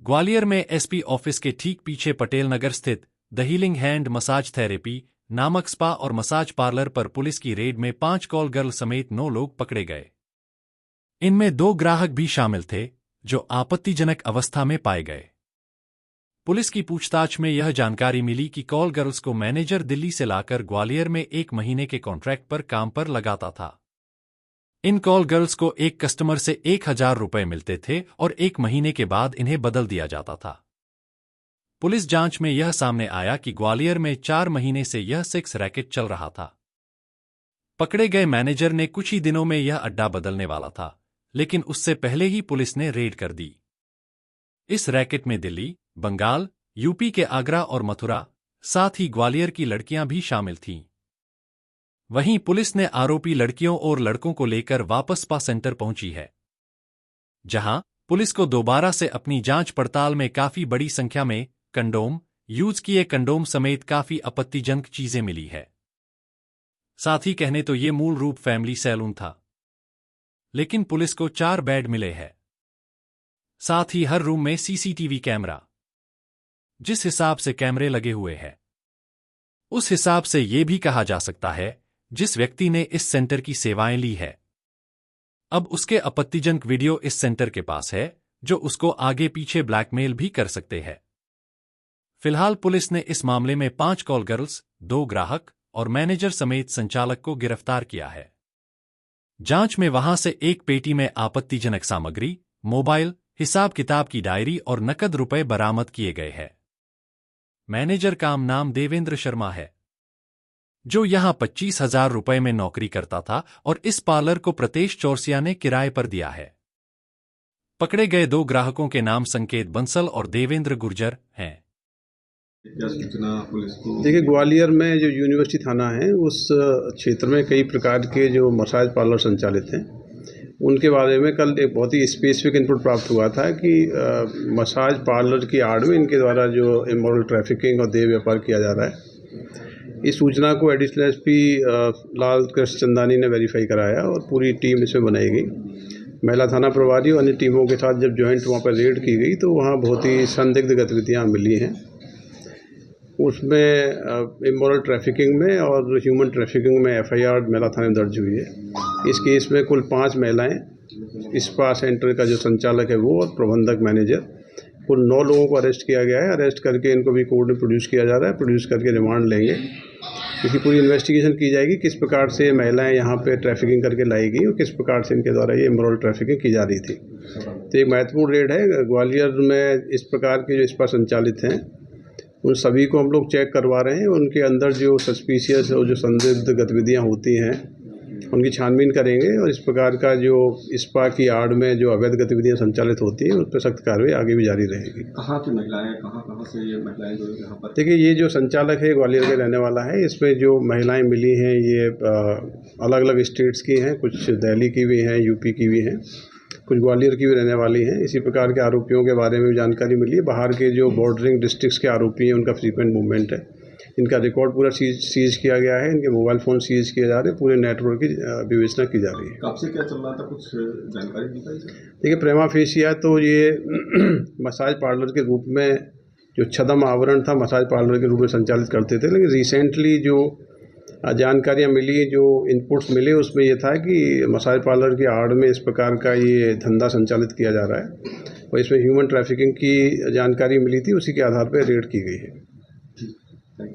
ग्वालियर में SP office के ठीक पीछे पटेल नगर स्थित the healing hand massage therapy नामक स्पा और मसाज पार्लर पर पुलिस की रेड में 5 कॉल गर्ल समेत 9 लोग पकड़े गए। इनमें 2 ग्राहक भी शामिल थे जो आपत्तिजनक अवस्था में पाए गए। पुलिस की पूछताछ में यह जानकारी मिली कि कॉल गर्ल्स को मैनेजर दिल्ली से लाकर ग्वालियर में 1 महीने के कॉन्ट्रैक्ट पर काम पर लगाता था। इन कॉल गर्ल्स को एक कस्टमर से 1000 रुपए मिलते थे और 1 महीने के बाद इन्हें बदल दिया जाता था। पुलिस जांच में यह सामने आया कि ग्वालियर में 4 महीने से यह सेक्स रैकेट चल रहा था। पकड़े गए मैनेजर ने कुछ ही दिनों में यह अड्डा बदलने वाला था, लेकिन उससे पहले ही पुलिस ने रेड कर दी। इस रैकेट में दिल्ली, बंगाल, यूपी के आगरा और मथुरा, साथ ही ग्वालियर की लड़कियां भी शामिल थीं। वहीं पुलिस ने आरोपी लड़कियों और लड़कों को लेकर वापस स्पा सेंटर पहुंची है, जहां पुलिस को दोबारा से अपनी जांच पड़ताल में काफी बड़ी संख्या में कंडोम, यूज किए कंडोम समेत काफी आपत्तिजनक चीजें मिली है। साथ ही कहने तो ये मूल रूप फैमिली सैलून था, लेकिन पुलिस को 4 बेड मिले हैं। साथ ही हर रूम में सीसीटीवी कैमरा, जिस हिसाब से कैमरे लगे हुए हैं, उस हिसाब से ये भी कहा जा सकता है जिस व्यक्ति ने इस सेंटर की सेवाएं ली है, अब उसके आपत्तिजनक वीडियो इस सेंटर के पास है जो उसको आगे पीछे ब्लैकमेल भी कर सकते हैं। फिलहाल पुलिस ने इस मामले में 5 कॉल गर्ल्स, 2 ग्राहक और मैनेजर समेत संचालक को गिरफ्तार किया है। जांच में वहां से एक पेटी में आपत्तिजनक सामग्री, मोबाइल, हिसाब किताब की डायरी और नकद रुपए बरामद किए गए हैं। मैनेजर का नाम देवेंद्र शर्मा है, जो यहां 25,000 रुपए में नौकरी करता था और इस पार्लर को प्रतेश चौरसिया ने किराए पर दिया है। पकड़े गए 2 ग्राहकों के नाम संकेत बंसल और देवेंद्र गुर्जर हैं। क्या सूचना पुलिस को? देखिए, ग्वालियर में जो यूनिवर्सिटी थाना है उस क्षेत्र में कई प्रकार के जो मसाज पार्लर संचालित हैं, उनके बारे में कल एक बहुत ही स्पेसिफिक इनपुट प्राप्त हुआ था कि मसाज पार्लर की आड़ में इनके द्वारा जो इमोरल ट्रैफिकिंग और देह व्यापार किया जा रहा है। इस सूचना को एडिशनल एसपी लाल कृष्ण चंदानी ने वेरीफाई कराया और पूरी टीम इसमें बनाई गई। महिला थाना प्रभारी और अन्य टीमों के साथ जब ज्वाइंट वहाँ पर रेड की गई तो वहाँ बहुत ही संदिग्ध गतिविधियाँ मिली हैं। उसमें इमोरल ट्रैफिकिंग में और ह्यूमन ट्रैफिकिंग में एफआईआर महिला थाने में दर्ज हुई है। इस केस में कुल 5 महिलाएं, स्पा सेंटर का जो संचालक है वो और प्रबंधक मैनेजर, कुल 9 लोगों को अरेस्ट किया गया है। अरेस्ट करके इनको भी कोर्ट में प्रोड्यूस किया जा रहा है। प्रोड्यूस करके रिमांड लेंगे। इसकी पूरी इन्वेस्टिगेशन की जाएगी, किस प्रकार से महिलाएं यहाँ पे ट्रैफिकिंग करके लाई गई और किस प्रकार से इनके द्वारा ये इमोरल ट्रैफिकिंग की जा रही थी। तो एक महत्वपूर्ण रेड है। ग्वालियर में इस प्रकार के जो स्पा संचालित हैं उन सभी को हम लोग चेक करवा रहे हैं। उनके अंदर जो सस्पिशियस और जो संदिग्ध गतिविधियां होती हैं उनकी छानबीन करेंगे और इस प्रकार का जो स्पा की आड़ में जो अवैध गतिविधियां संचालित होती हैं उस पर सख्त कार्रवाई आगे भी जारी रहेगी। कहाँ की महिलाएं, कहाँ से ये महिलाएं जो यहाँ पर? देखिए, ये जो संचालक है ग्वालियर के रहने वाला है। इसमें जो महिलाएं मिली हैं ये अलग अलग स्टेट्स की हैं, कुछ दिल्ली की भी हैं, यूपी की भी हैं, कुछ ग्वालियर की भी रहने वाली हैं। इसी प्रकार के आरोपियों के बारे में भी जानकारी मिली है। बाहर के जो बॉर्डरिंग डिस्ट्रिक्ट्स के आरोपी हैं उनका फ्रीक्वेंट मूवमेंट है। इनका रिकॉर्ड पूरा सीज किया गया है। इनके मोबाइल फ़ोन सीज किए जा रहे हैं। पूरे नेटवर्क की विवेचना की जा रही है। कब से क्या चल रहा था, कुछ जानकारी दी थी? देखिए, प्रेमा फेसिया तो ये मसाज पार्लर के रूप में जो छदम आवरण था मसाज पार्लर के रूप में संचालित करते थे, लेकिन रिसेंटली जो जानकारियाँ मिली, जो इनपुट्स मिले, उसमें ये था कि मसाज पार्लर की आड़ में इस प्रकार का ये धंधा संचालित किया जा रहा है और इसमें ह्यूमन ट्रैफिकिंग की जानकारी मिली थी। उसी के आधार पर रेड की गई है।